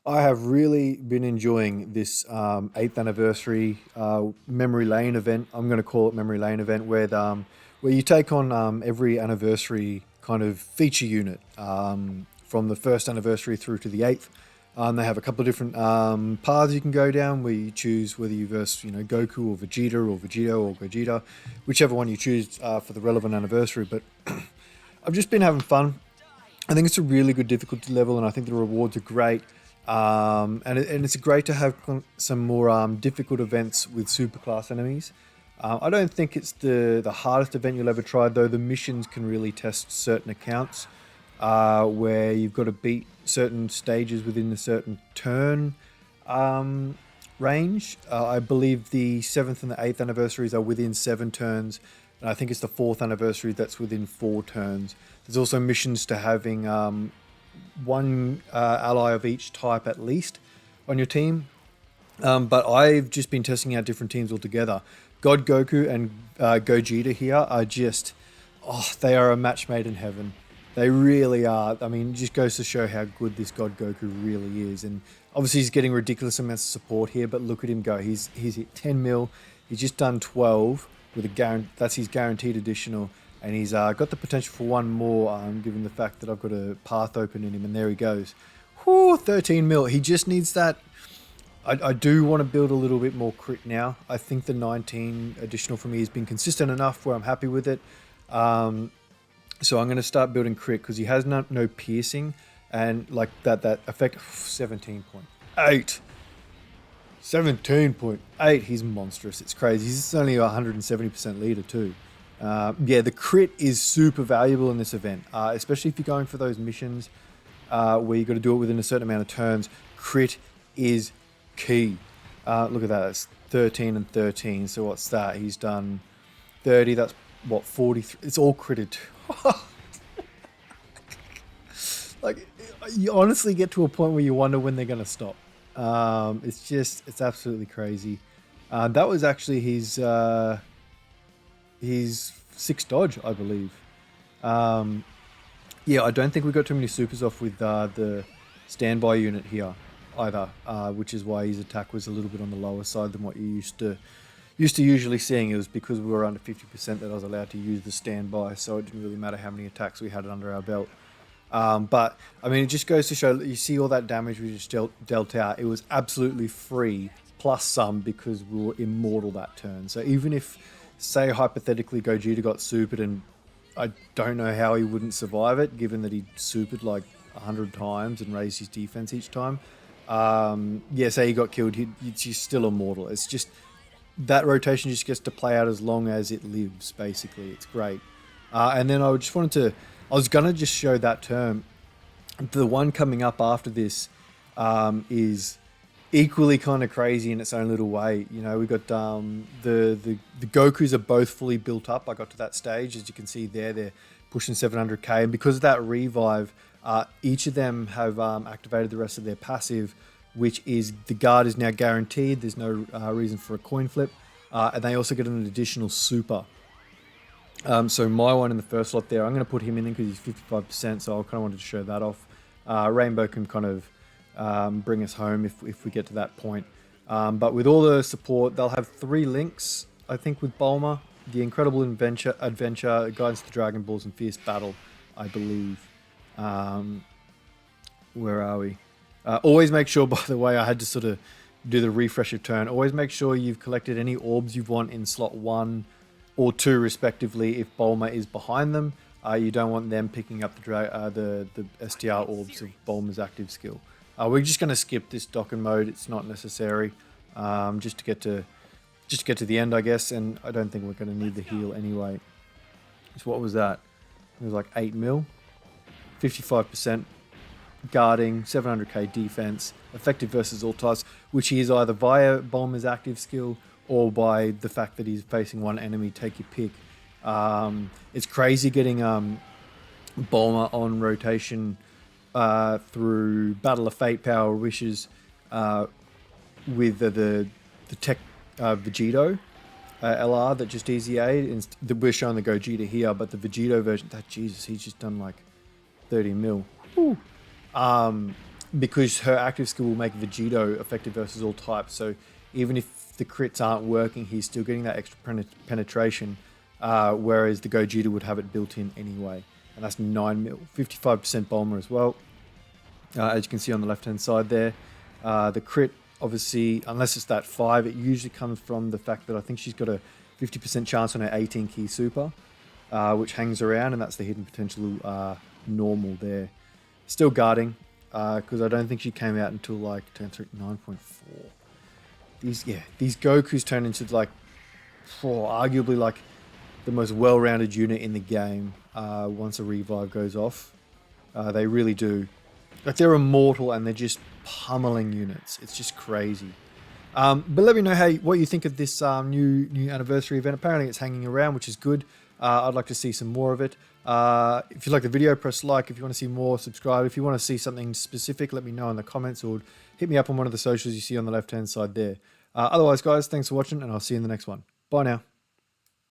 I have really been enjoying this 8th anniversary Memory Lane event. I'm going to call it Memory Lane event, where you take on every anniversary kind of feature unit from the first anniversary through to the 8th. They have a couple of different paths you can go down where you choose whether you verse, Goku or Vegeta or Gogeta, whichever one you choose for the relevant anniversary. But I've just been having fun. I think it's a really good difficulty level, and I think the rewards are great. And it's great to have some more difficult events with superclass enemies. I don't think it's the hardest event you'll ever try, though. The missions can really test certain accounts where you've got to beat certain stages within a certain turn range. I believe the 7th and the 8th anniversaries are within 7 turns, and I think it's the 4th anniversary that's within 4 turns. There's also missions to having one ally of each type at least on your team. But I've just been testing out different teams altogether. God Goku and Gogeta here are just, they are a match made in heaven. They really are. I mean, it just goes to show how good this God Goku really is. And obviously he's getting ridiculous amounts of support here, but look at him go. He's hit 10 mil. He's just done 12 with that's his guaranteed additional. And he's got the potential for one more, given the fact that I've got a path open in him. And there he goes. Whew, 13 mil. He just needs that. I do want to build a little bit more crit now. I think the 19 additional for me has been consistent enough where I'm happy with it. So I'm going to start building crit because he has no piercing. And like that effect, 17.8. 17.8. He's monstrous. It's crazy. He's only a 170% leader too. Yeah, the crit is super valuable in this event, especially if you're going for those missions where you've got to do it within a certain amount of turns. Crit is key. Look at that, it's 13 and 13. So what's that? He's done 30. That's what, 43. It's all critted. Like, you honestly get to a point where you wonder when they're going to stop. It's absolutely crazy. That was actually his 6 dodge, I believe. Yeah, I don't think we got too many supers off with the standby unit here either, which is why his attack was a little bit on the lower side than what you used to usually seeing. It was because we were under 50% that I was allowed to use the standby, so it didn't really matter how many attacks we had under our belt. But I mean, it just goes to show that you see all that damage we just dealt out. It was absolutely free, plus some, because we were immortal that turn. So even if, say, hypothetically Gogeta got supered, and I don't know how he wouldn't survive it, given that he supered like 100 times and raised his defense each time. Yeah, say he got killed, he's still immortal. It's just that rotation just gets to play out as long as it lives, basically. It's great. And then I was gonna just show that term. The one coming up after this is equally kind of crazy in its own little way. You know, we got the Gokus are both fully built up. I got to that stage, as you can see there, they're pushing 700k, and because of that revive, each of them have activated the rest of their passive, which is the guard is now guaranteed. There's no reason for a coin flip, and they also get an additional super. So my one in the first slot there, I'm going to put him in because he's 55%, so I kind of wanted to show that off. Rainbow can kind of bring us home if we get to that point. But with all the support, they'll have 3 links, I think, with Bulma. The Incredible Adventure, Guidance to the Dragon Balls, and Fierce Battle, I believe. Where are we? Always make sure, by the way, I had to sort of do the refresh of turn. Always make sure you've collected any orbs you want in slot 1 or 2, respectively, if Bulma is behind them. You don't want them picking up the STR orbs of Bulma's active skill. We're just going to skip this Dokkan mode. It's not necessary. Just to get to the end, I guess, and I don't think we're going to need the heal anyway. So what was that? It was like 8 mil, 55% guarding, 700k defense, effective versus all types, which he is either via Bulma's active skill or by the fact that he's facing one enemy. Take your pick. It's crazy getting Bulma on rotation through Battle of Fate, Power of Wishes, with the tech Vegito LR that just easy aid. We're showing the Gogeta here, but the Vegito version, that Jesus, he's just done like 30 mil. Whew. because her active skill will make Vegito effective versus all types. So even if the crits aren't working, he's still getting that extra penetration, whereas the Gogeta would have it built in anyway. And that's 9 mil, 55% Bulma as well. As you can see on the left-hand side there. The crit, obviously, unless it's that 5, it usually comes from the fact that I think she's got a 50% chance on her 18 key super, which hangs around, and that's the hidden potential normal there. Still guarding, because I don't think she came out until like turn 9.4. These Gokus turn into like, arguably like the most well-rounded unit in the game once a revive goes off. They really do. Like, they're immortal and they're just pummeling units. It's just crazy. But let me know what you think of this new anniversary event. Apparently it's hanging around, which is good. I'd like to see some more of it. If you like the video, press like. If you want to see more, subscribe. If you want to see something specific, let me know in the comments or hit me up on one of the socials you see on the left-hand side there. Otherwise, guys, thanks for watching, and I'll see you in the next one. Bye now.